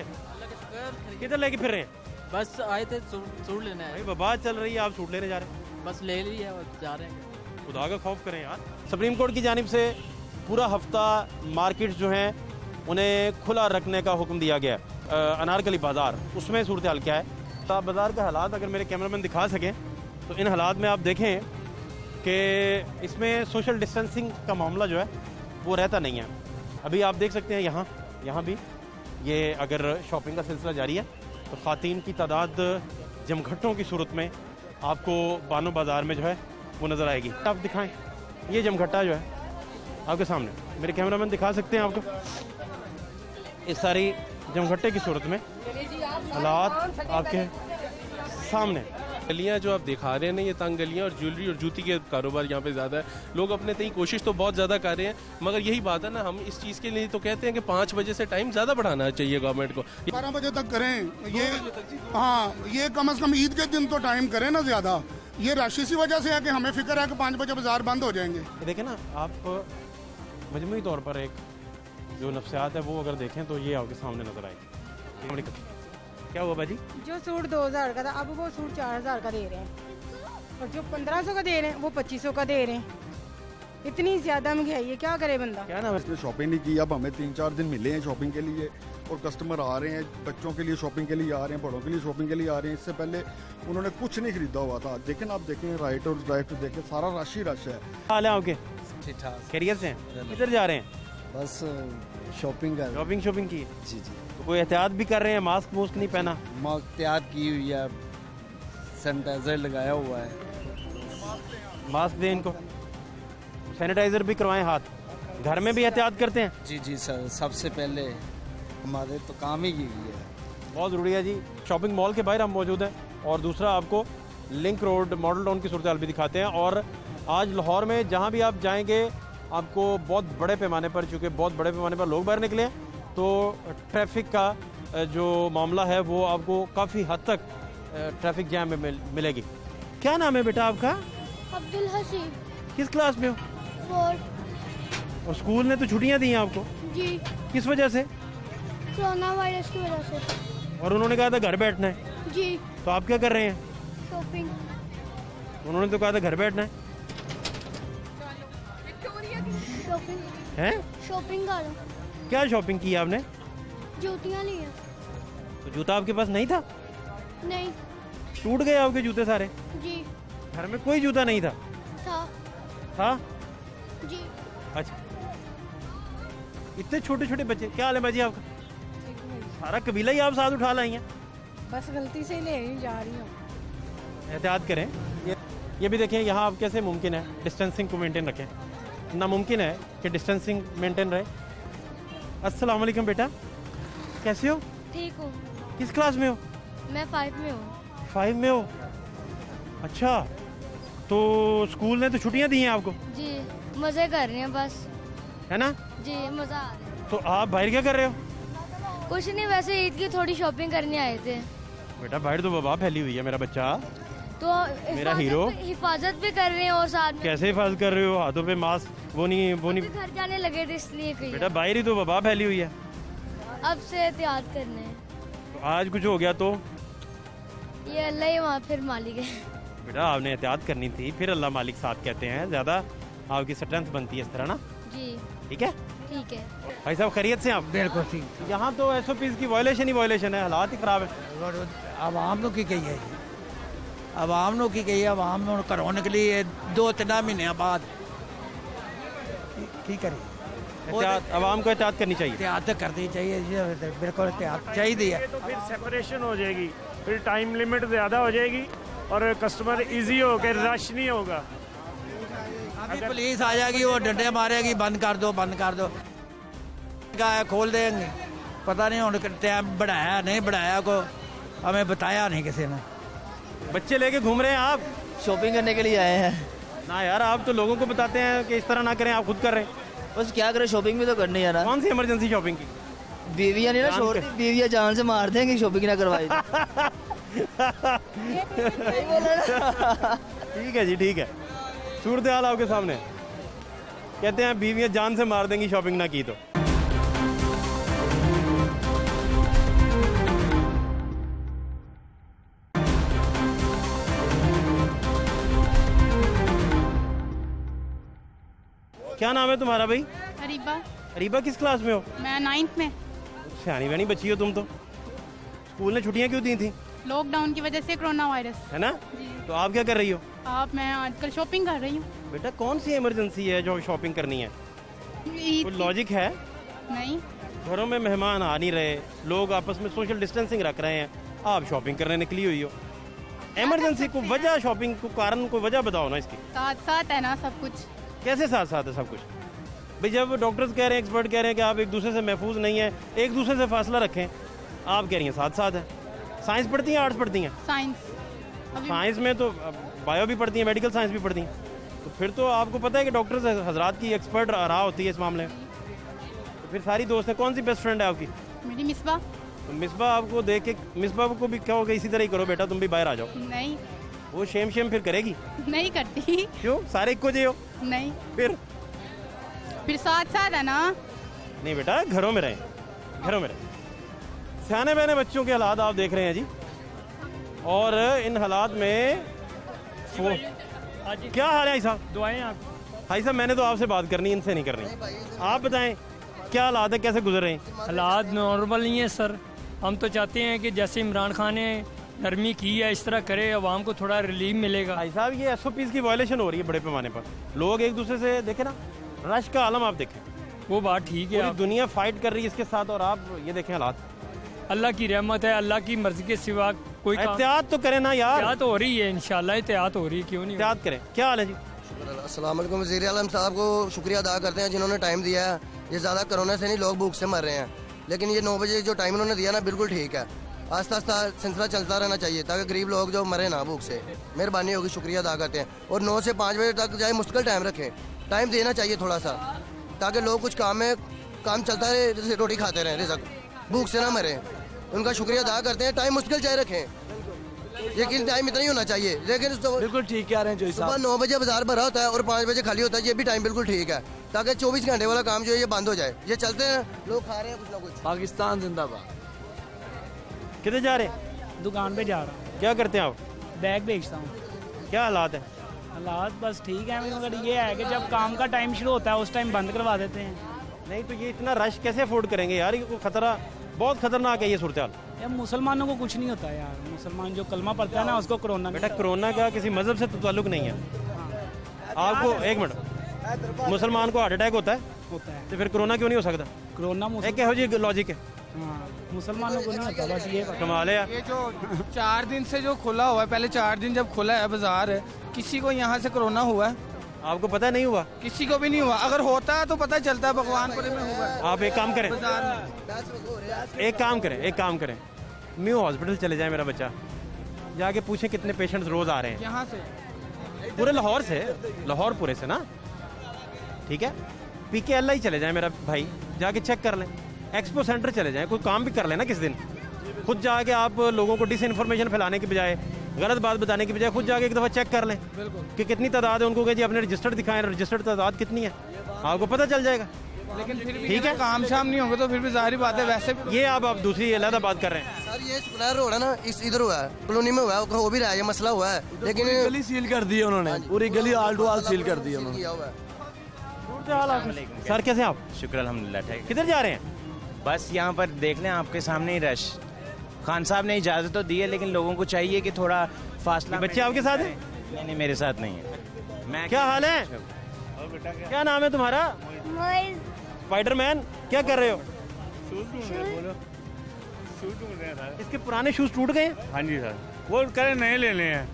किधर लेके फिर रहे हैं? बस आए थे सूट लेने आए। भाई वबा चल रही है, आप सूट लेने जा रहे हैं? बस ले लिया और जा रहे हैं। खुदा का खौफ करें यार। सुप्रीम कोर्ट की जानिब से पूरा हफ्ता मार्केट जो हैं उन्हें खुला रखने का हुक्म दिया गया है। अनारकली बाज़ार, उसमें सूरत हाल क्या है? तो बाज़ार के हालात अगर मेरे कैमरामैन दिखा सकें तो इन हालात में आप देखें कि इसमें सोशल डिस्टेंसिंग का मामला जो है वो रहता नहीं है। अभी आप देख सकते हैं यहाँ भी ये अगर शॉपिंग का सिलसिला जारी है तो ख़वातीन की तादाद जमघटों की सूरत में आपको बानो बाज़ार में जो है वो नज़र आएगी। आप दिखाएं, ये जमघट्टा जो है आपके सामने, मेरे कैमरामैन दिखा सकते हैं आपको। इस सारी जमघट्टे की सूरत में हालात आपके सामने। गलियाँ जो आप दिखा रहे हैं ना, ये तंग गलियाँ और ज्वेलरी और जूती के कारोबार यहाँ पे ज़्यादा है। लोग अपने तई कोशिश तो बहुत ज़्यादा कर रहे हैं, मगर यही बात है ना, हम इस चीज़ के लिए तो कहते हैं कि 5 बजे से टाइम ज़्यादा बढ़ाना चाहिए गवर्नमेंट को। 12 बजे तक करें ये, हाँ ये कम से कम ईद के दिन तो टाइम करें ना ज़्यादा। ये रश इसी वजह से है कि हमें फिक्र है कि 5 बजे बाजार बंद हो जाएंगे। देखें ना आप मजमूई तौर पर एक जो नफ्सियात है वो अगर देखें तो ये आपके सामने नजर आएगी। क्या हुआ बाजी? जो सूट 2000 का था अब वो सूट 4000 का दे रहे हैं, और जो 1500 का दे रहे हैं वो 2500 का दे रहे हैं। इतनी ज्यादा महंगाई है, क्या करे बंदा। क्या नाम है? शॉपिंग नहीं की, अब हमें 3-4 दिन मिले हैं शॉपिंग के लिए और कस्टमर आ रहे हैं, बच्चों के लिए शॉपिंग के लिए आ रहे हैं, बड़ों के लिए शॉपिंग के लिए आ रहे हैं। इससे पहले उन्होंने कुछ नहीं खरीदा हुआ था। देखें आप देखें राइट और लेफ्ट देखें, सारा रश ही रश है। हाल है आपके? ठीक ठाक। खैरियत से हैं? किधर जा रहे हैं? बस शॉपिंग कर। शॉपिंग की? जी जी। तो कोई एहतियात भी कर रहे हैं? मास्क मुस्क नहीं पहना? एहतियात की हुई है, सैनिटाइजर लगाया हुआ है। मास्क दें इनको, सैनिटाइजर भी करवाएं हाथ। घर में भी एहतियात करते हैं? जी जी सर, सबसे पहले हमारे तो काम ही यही है। बहुत ज़रूरी है जी। शॉपिंग मॉल के बाहर हम मौजूद हैं और दूसरा आपको लिंक रोड मॉडल टाउन की सूरत हाल भी दिखाते हैं। और आज लाहौर में जहाँ भी आप जाएंगे आपको बहुत बड़े पैमाने पर, चूँकि बहुत बड़े पैमाने पर लोग बाहर निकले हैं, तो ट्रैफिक का जो मामला है वो आपको काफ़ी हद तक ट्रैफिक जैम में मिलेगी। क्या नाम है बेटा आपका? अब्दुल हसीब। किस क्लास में हो? 4। और स्कूल ने तो छुट्टियां दी हैं आपको? जी। किस वजह से? कोरोना वायरस की वजह से। और उन्होंने कहा था घर बैठना है। जी। तो आप क्या कर रहे हैं? शॉपिंग। उन्होंने तो कहा था घर बैठना है। शॉपिंग हैं? शॉपिंग करो। क्या शॉपिंग की आपने? जूतियाँ ली हैं। तो जूता आपके पास नहीं था? नहीं। टूट गए आपके जूते सारे? जी। घर में कोई जूता नहीं था? था? जी। अच्छा, इतने छोटे छोटे बच्चे। क्या हाल है बाजी आपका? सारा कबीला ही आप साथ उठा लाई हैं? बस गलती से ले जा रही हूँ। एहतियात करें। ये भी देखें यहाँ आप कैसे मुमकिन है डिस्टेंसिंग को मेंटेन रखें। नामुमकिन है कि डिस्टेंसिंग मेंटेन रहे। अस्सलाम वालेकुम बेटा, कैसे हो? ठीक हूँ। किस क्लास में हो? मैं 5 में हूँ। 5 में हो? अच्छा, तो स्कूल ने तो छुट्टियां दी हैं आपको? जी, मज़े कर रहे हैं बस। है ना? जी, मज़ा आ रहा है। तो आप बाहर क्या कर रहे हो? कुछ नहीं, वैसे ईद की थोड़ी शॉपिंग करने आए थे। बेटा बाहर तो वबा फैली हुई है मेरा बच्चा। तो मेरा हीरो। हिफाजत भी कर रहे हैं और साथ में। कैसे हिफाजत कर रहे हो? हाथों पे मास्क वो नहीं घर जाने लगे थे इसलिए कही। बेटा बाहर ही तो वबा फैली हुई है। अब से एहतियात करने हैं। तो आज कुछ हो गया तो? ये अल्लाह ही वहाँ फिर मालिक है। बेटा आपने एहतियात करनी थी, फिर अल्लाह मालिक साथ कहते हैं। ज़्यादा आपकी स्ट्रेंथ बनती है इस तरह ना। जी ठीक है। ठीक है भाई साहब, खैरियत से आप? बिल्कुल ठीक। यहाँ तो SOPs की वायलेशन ही वायलेशन है, हालात ही खराब है। आवाम लोग की कही है, आवाम लोग की कही है। आवाम में करवाने के लिए 2-3 महीने बाद की करें। आवाम को एहतियात करनी चाहिए। एहतियात करनी चाहिए, बिल्कुल एहतियात चाहिए। तो फिर सेपरेशन हो जाएगी, फिर टाइम लिमिट ज़्यादा हो जाएगी और कस्टमर इजी हो के रश नहीं होगा। अगर पुलिस आ जाएगी वो डंडे मारेगी, बंद कर दो बंद कर दो, खोल देंगे। पता नहीं उन्होंने टाइम बढ़ाया नहीं बढ़ाया, को हमें बताया नहीं किसी ने। बच्चे लेके घूम रहे हैं आप? शॉपिंग करने के लिए आए हैं ना यार, आप तो लोगों को बताते हैं कि इस तरह ना करें, आप खुद कर रहे हैं। बस क्या करें, शॉपिंग भी तो करनी है ना। कौन सी इमरजेंसी शॉपिंग की? बीवियाँ नहीं ना छोड़ती, बीवियाँ जान से मार देंगे शॉपिंग ना करवाई। ठीक है जी, ठीक है। सूरत हाल आपके सामने। कहते हैं बीवियाँ जान से मार देंगी शॉपिंग ना की तो। क्या नाम है तुम्हारा भाई? अरीबा। अरीबा किस क्लास में हो? मैं 9th में। सियानी बहनी बच्ची हो तुम तो। स्कूल ने छुट्टियां क्यों दी थी? लॉकडाउन की वजह से, कोरोना वायरस है ना। तो आप क्या कर रही हो? मैं आजकल शॉपिंग कर रही हूँ। बेटा कौन सी इमरजेंसी है जो शॉपिंग करनी है? कोई लॉजिक है? नहीं। घरों में मेहमान आ नहीं रहे, लोग आपस में सोशल डिस्टेंसिंग रख रहे हैं, आप शॉपिंग करने निकली हुई हो। इमरजेंसी को वजह, शॉपिंग को कारण, को वजह बताओ ना इसकी। साथ साथ है ना सब कुछ। कैसे साथ साथ है सब कुछ? भाई जब डॉक्टर्स कह रहे हैं, एक्सपर्ट कह रहे हैं कि आप एक दूसरे से महफूज नहीं है, एक दूसरे से फासला रखें, आप कह रही हैं साथ साथ है। साइंस पढ़ती हैं, आर्ट्स पढ़ती हैं? साइंस। साइंस में तो बायो भी पढ़ती हैं, मेडिकल साइंस भी पढ़ती हैं, तो फिर तो आपको पता है कि डॉक्टर हजरात की एक्सपर्ट रहा होती है इस मामले में। तो फिर सारी दोस्त है, कौन सी बेस्ट फ्रेंड है आपकी? मेरी मिसबा। तो मिसबा आपको देख के मिसबा को भी कहोगे इसी तरह ही करो बेटा, तुम भी बाहर आ जाओ। नहीं, वो शेम फिर करेगी। नहीं करती। क्यों? सारे इक्को जे हो? नहीं, फिर साथ साथ है ना। नहीं बेटा, घरों में रहें, घरों में रहें। सियाने बहने बच्चों के हालात आप देख रहे हैं जी, और इन हालात में क्या हाल है भाई साहब? दुआएं आप भाई साहब, मैंने तो आपसे बात करनी, इनसे नहीं करनी। आप बताएं क्या हालात है, कैसे गुजर रहे हैं? हालात नॉर्मल नहीं है सर। हम तो चाहते हैं कि जैसे इमरान खान ने नरमी की है इस तरह करे, अवाम को थोड़ा रिलीफ मिलेगा। भाई साहब, ये SOPs की वायलेशन हो रही है बड़े पैमाने पर। लोग एक दूसरे से देखे ना, रश का आलम आप देखें। वो बात ठीक है, पूरी दुनिया फाइट कर रही है इसके साथ, और आप ये देखें हालात। अल्लाह की रहमत है, अल्लाह की मर्जी के सिवा कोई एहतियात तो करें ना यार। एहतियात हो रही है, इंशाल्लाह एहतियात हो रही है, क्यों नहीं एहतियात करें। क्या हाल है जी? अस्सलाम वालेकुम। वज़ीर आलम साहब को शुक्रिया अदा करते हैं जिन्होंने टाइम दिया है। ये ज़्यादा कोरोना से नहीं, लोग भूख से मर रहे हैं, लेकिन ये 9 बजे जो टाइम उन्होंने दिया ना, बिल्कुल ठीक है। आस्ता आस्ता सिलसिला चलता रहना चाहिए ताकि गरीब लोग जो मरे ना भूख से। मेहरबानी होगी, शुक्रिया अदा करते हैं। और 9 से 5 बजे तक जाए मुश्किल टाइम रखें, टाइम देना चाहिए थोड़ा सा, ताकि लोग कुछ काम चलता रहे, जैसे रोटी खाते रहें, रिज़्क भूख से ना मरे। उनका शुक्रिया अदा करते हैं। टाइम मुश्किल चाहे रखें, लेकिन टाइम इतना ही होना चाहिए। लेकिन बिल्कुल ठीक कह रहे हैं जो सुबह 9 बजे बाजार भरा होता है और 5 बजे खाली होता है, ये भी टाइम बिल्कुल ठीक है, ताकि 24 घंटे वाला काम जो है ये बंद हो जाए। ये चलते हैं, लोग खा रहे हैं कुछ ना कुछ। पाकिस्तान जिंदाबाद। किधर जा रहे हैं? दुकान पे जा रहा हूँ। क्या करते हैं आप? बैग बेचता हूँ। क्या हालात है? हालात बस ठीक है, मगर ये है कि जब काम का टाइम शुरू होता है उस टाइम बंद करवा देते हैं। नहीं तो ये इतना रश कैसे अफोर्ड करेंगे यार? ये खतरा बहुत खतरनाक है ये सूरत हाल। यार मुसलमानों को कुछ नहीं होता यार, मुसलमान जो कलमा पढ़ता है ना उसको कोरोना। बेटा, कोरोना का किसी मजहब से तो ताल्लुक नहीं है। आपको एक मिनट, मुसलमान को हार्ट अटैक होता है तो फिर कोरोना क्यों नहीं हो सकता? कोरोना एक जी लॉजिक है, मुसलमानों को नहीं होता, बस ये कमाल है यार। ये जो 4 दिन से जो खुला हुआ है, पहले 4 दिन जब खुला है बाजार, किसी को यहाँ से कोरोना हुआ है? आपको पता नहीं हुआ? किसी को भी नहीं हुआ। अगर होता है तो पता चलता है, भगवानपुर में हुआ है। आप एक काम करें, एक काम करें, न्यू हॉस्पिटल चले जाए मेरा बच्चा, जाके पूछें कितने पेशेंट्स रोज आ रहे हैं। यहाँ से पूरे लाहौर से, लाहौर पूरे से ना, ठीक है। PKLI ही चले जाए मेरा भाई, जाके चेक कर लें। एक्सपो सेंटर चले जाएं, कोई काम भी कर लेना किस दिन। खुद जाके आप लोगों को डिसइंफॉर्मेशन फैलाने की बजाय, गलत बात बताने की बजाय, खुद जाके एक दफ़ा चेक कर लें कि कितनी तादाद है। उनको कहे जी अपने रजिस्टर्ड दिखाएं, रजिस्टर्ड तादाद कितनी है, आपको पता चल जाएगा। लेकिन फिर भी ठीक है, काम शाम नहीं होंगे तो फिर भी जाहिर बात है। वैसे ये आप दूसरी अलग बात कर रहे हैं। सर, ये सुनार रोड है ना, इस इधर हुआ है, कॉलोनी में हुआ है, हो भी रहा है, ये मसला हुआ है, लेकिन गली सील कर दी है उन्होंने, पूरी गली आल टू आल सील कर दी है उन्होंने। सर कैसे आप? शुक्र अल्हम्दुलिल्लाह ठीक। किधर जा रहे हैं? बस यहाँ पर देख लें, आपके सामने ही रश। खान साहब ने इजाज़त तो दी है, लेकिन लोगों को चाहिए कि थोड़ा फासला। बच्चे आपके साथ हैं? नहीं, मेरे साथ नहीं है। मैं क्या हाल है? क्या नाम है तुम्हारा? स्पाइडरमैन। क्या कर रहे हो? इसके पुराने शूज टूट गए? हाँ जी सर, वो कह रहे नए लेने हैं।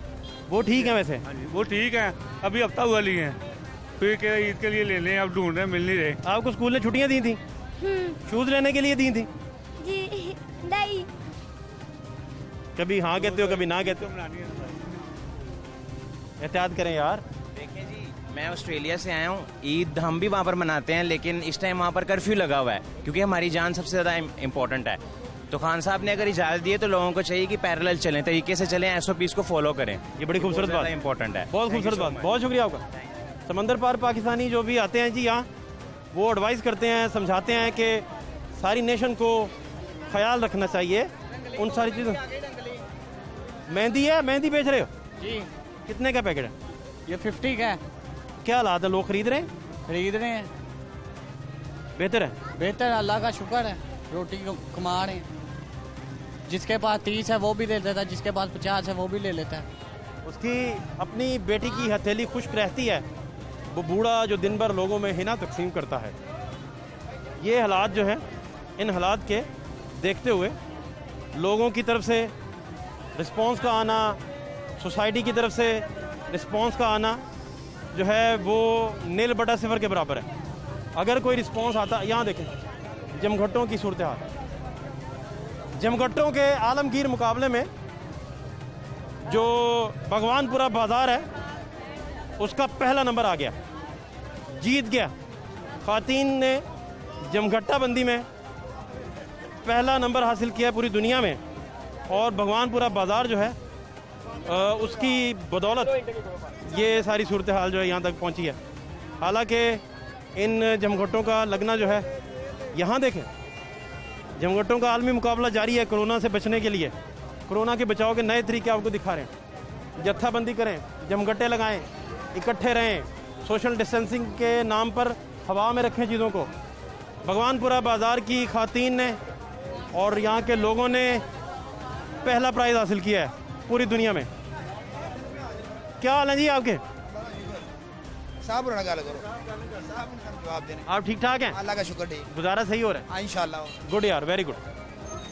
वो ठीक है वैसे? हाँ जी, वो ठीक है, अभी हफ्ता हुआ लिए हैं, फिर कह रहे ईद के लिए लेने हैं, अब ढूंढ रहे हैं, मिल नहीं रहे। आपको स्कूल ने छुट्टियां दी थी? शूज लेने के लिए दी थी? जी नहीं। कभी हाँ कहते हो, कभी ना कहते हो। एहतियात करें यार। देखिए जी, मैं ऑस्ट्रेलिया से आया हूँ, ईद हम भी वहाँ पर मनाते हैं, लेकिन इस टाइम वहाँ पर कर्फ्यू लगा हुआ है, क्योंकि हमारी जान सबसे ज़्यादा इम्पोर्टेंट है। तो खान साहब ने अगर इजाज़त दी है तो लोगों को चाहिए कि पैरेलल चलें, तरीके से चलें, SOPs को फॉलो करें। ये बड़ी खूबसूरत बात, इंपॉर्टेंट है। बहुत खूबसूरत बात, बहुत शुक्रिया आपका। समंदर पार पाकिस्तानी जो भी आते हैं जी यहाँ, वो एडवाइस करते हैं, समझाते हैं कि सारी नेशन को ख्याल रखना चाहिए उन सारी चीज़ों। मेहंदी है, मेहंदी बेच रहे हो जी? कितने का पैकेट है ये? 50 का है। क्या हालात है, लोग खरीद रहे हैं? खरीद रहे हैं। बेहतर है? बेहतर, अल्लाह का शुक्र है, रोटी कमा रहे हैं। जिसके पास 30 है वो भी ले लेता है, जिसके पास 50 है वो भी ले लेता है। उसकी अपनी बेटी की हथेली खुश्क रहती है, वो बूढ़ा जो दिन भर लोगों में हिना तकसीम करता है। ये हालात जो हैं, इन हालात के देखते हुए लोगों की तरफ से रिस्पांस का आना, सोसाइटी की तरफ से रिस्पांस का आना जो है वो 0/0 के बराबर है। अगर कोई रिस्पांस आता, यहाँ देखें जमघट्टों की सूरत हाल, जमघट्टों के आलमगीर मुकाबले में जो भगवानपुरा बाज़ार है उसका पहला नंबर आ गया, जीत गया। ख़वातीन ने जमघट्टा बंदी में पहला नंबर हासिल किया पूरी दुनिया में, और भगवानपुरा बाज़ार जो है उसकी बदौलत ये सारी सूरत हाल जो है यहाँ तक पहुँची है। हालांकि इन जमघट्टों का लगना जो है, यहाँ देखें जमघट्टों का आलमी मुकाबला जारी है कोरोना से बचने के लिए। कोरोना के बचाव के नए तरीके आपको दिखा रहे हैं। जत्थाबंदी करें, जमघट्टे लगाएं, इकट्ठे रहें, सोशल डिस्टेंसिंग के नाम पर हवा में रखें चीज़ों को। भगवानपुरा बाज़ार की ख़वातीन ने और यहाँ के लोगों ने पहला प्राइज़ हासिल किया है पूरी दुनिया में। क्या हाल है जी आपके? साहब गल करो, जवाब देने। आप ठीक ठाक हैं? अल्लाह का शुक्र, ठीक। गुजारा सही हो रहा है? इंशाल्लाह। गुड यार, वेरी गुड।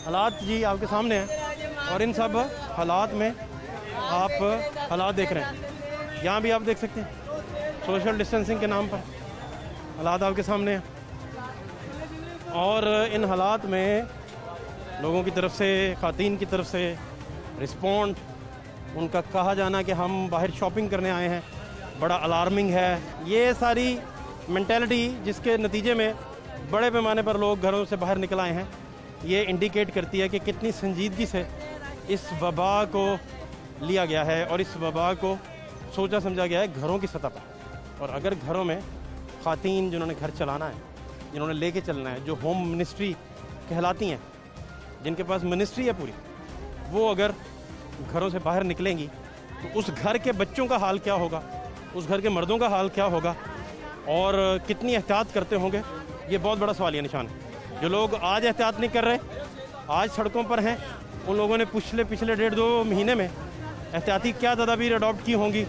हालात जी आपके सामने हैं और इन सब हालात में आप हालात देख रहे हैं। यहाँ भी आप देख सकते हैं सोशल डिस्टेंसिंग के नाम पर हालात आपके सामने हैं, और इन हालात में लोगों की तरफ से, ख़वातीन की तरफ से रिस्पॉन्ड, उनका कहा जाना कि हम बाहर शॉपिंग करने आए हैं, बड़ा अलार्मिंग है। ये सारी मेंटालिटी जिसके नतीजे में बड़े पैमाने पर लोग घरों से बाहर निकल आए हैं, ये इंडिकेट करती है कि कितनी संजीदगी से इस वबा को लिया गया है और इस वबा को सोचा समझा गया है घरों की सतह पर। और अगर घरों में ख़वातीन जिन्होंने घर चलाना है, जिन्होंने लेके चलना है, जो होम मिनिस्ट्री कहलाती हैं, जिनके पास मिनिस्ट्री है पूरी, वो अगर घरों से बाहर निकलेंगी तो उस घर के बच्चों का हाल क्या होगा, उस घर के मर्दों का हाल क्या होगा, और कितनी एहतियात करते होंगे, ये बहुत बड़ा सवालिया निशान है। जो लोग आज एहतियात नहीं कर रहे, आज सड़कों पर हैं, उन लोगों ने पिछले 1.5-2 महीने में एहतियाती क्या तदाबीर अडॉप्ट की होंगी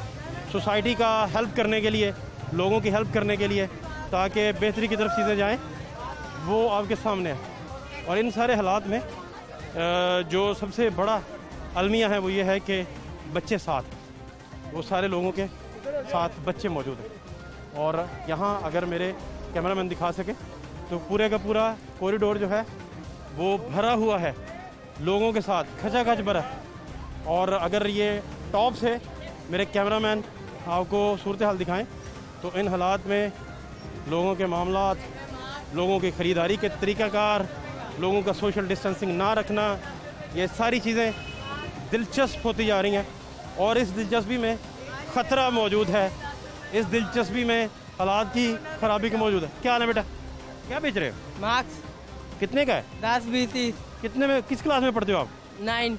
सोसाइटी का हेल्प करने के लिए, लोगों की हेल्प करने के लिए, ताकि बेहतरी की तरफ चीज़ें जाएँ, वो आपके सामने है। और इन सारे हालात में जो सबसे बड़ा अलमिया है वो ये है कि बच्चे साथ, वो सारे लोगों के साथ बच्चे मौजूद हैं। और यहाँ अगर मेरे कैमरामैन दिखा सके तो पूरे का पूरा कॉरिडोर जो है वो भरा हुआ है लोगों के साथ, खचाखच भरा। और अगर ये टॉप से मेरे कैमरामैन आपको सूरत हाल दिखाएं तो इन हालात में लोगों के मामलात, लोगों की ख़रीदारी के तरीक़ाकार, लोगों का सोशल डिस्टेंसिंग ना रखना, ये सारी चीज़ें दिलचस्प होती जा रही हैं। और इस दिलचस्पी में ख़तरा मौजूद है, इस दिलचस्पी में हालात की ख़राबी का मौजूद है। क्या हाल है बेटा, क्या बेच रहे हो? मार्क्स। कितने का है? 10, 20, 30। कितने में, किस क्लास में पढ़ते हो आप? 9।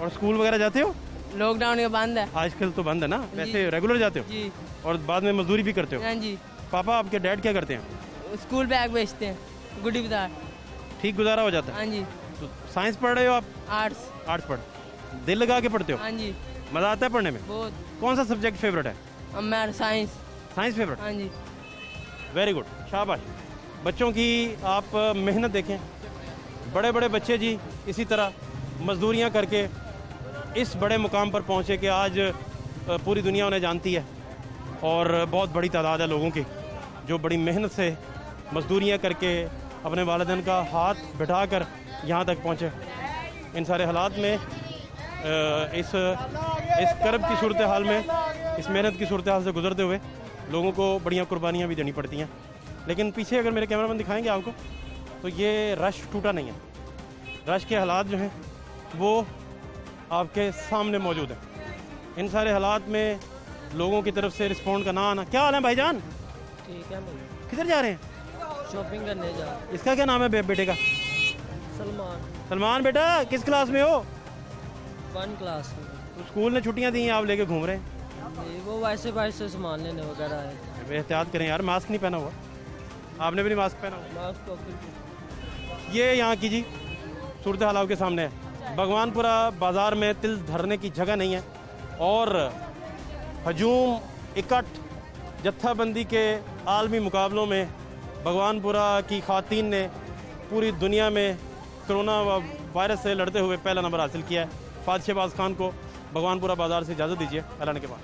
और स्कूल वगैरह जाते हो? लॉकडाउन के बंद है आजकल तो बंद है ना, वैसे रेगुलर जाते हो? जी। और बाद में मजदूरी भी करते हो? हाँ जी। पापा आपके डैड क्या करते हैं? स्कूल बैग बेचते हैं, गुड्डी बाजार। ठीक गुजारा हो जाता है? हाँ जी। तो साइंस पढ़ रहे हो आप? आर्ट्स। आर्ट्स पढ़, दिल लगा के पढ़ते हो? हाँ जी। मज़ा आता है पढ़ने में? बहुत। कौन सा सब्जेक्ट फेवरेट है? मेरा साइंस। Science favourite? हाँ जी। वेरी गुड, शाबाश। बच्चों की आप मेहनत देखें, बड़े बड़े बच्चे जी इसी तरह मजदूरियां करके इस बड़े मुकाम पर पहुंचे कि आज पूरी दुनिया उन्हें जानती है। और बहुत बड़ी तादाद है लोगों की जो बड़ी मेहनत से मजदूरियां करके अपने वालिदैन का हाथ बिठा कर यहाँ तक पहुँचे। इन सारे हालात में इस कर्ब की सूरत हाल में, इस मेहनत की सूरत हाल से गुजरते हुए लोगों को बढ़िया कुर्बानियाँ भी देनी पड़ती हैं। लेकिन पीछे अगर मेरे कैमरामैन दिखाएंगे आपको तो ये रश टूटा नहीं है, रश के हालात जो हैं वो आपके सामने मौजूद हैं। इन सारे हालात में लोगों की तरफ से रिस्पॉन्ड का ना आना। क्या हाल है भाईजान? ठीक है। किधर जा रहे हैं? शॉपिंग करने जा। इसका क्या नाम है बेटे का? सलमान। सलमान बेटा किस क्लास में हो? 1 क्लास में। तो स्कूल ने छुट्टियां दी हैं, आप लेके घूम रहे हैं? वो वैसे बाहर से सामान लेने वगैरह आए। एहतियात करें यार, मास्क नहीं पहना हुआ, आपने भी नहीं मास्क पहना हुआ। मास्क तो ये यहाँ की जी सूरत हाल आपके सामने है। भगवानपुरा बाज़ार में तिल धरने की जगह नहीं है और हजूम, इकट्ठ, जत्थाबंदी के आलमी मुकाबलों में भगवानपुरा की ख़वातीन ने पूरी दुनिया में कोरोना वायरस से लड़ते हुए पहला नंबर हासिल किया है। फात शहबाज खान को भगवानपुरा बाज़ार से इजाज़त दीजिए। अल्लाह के बाद।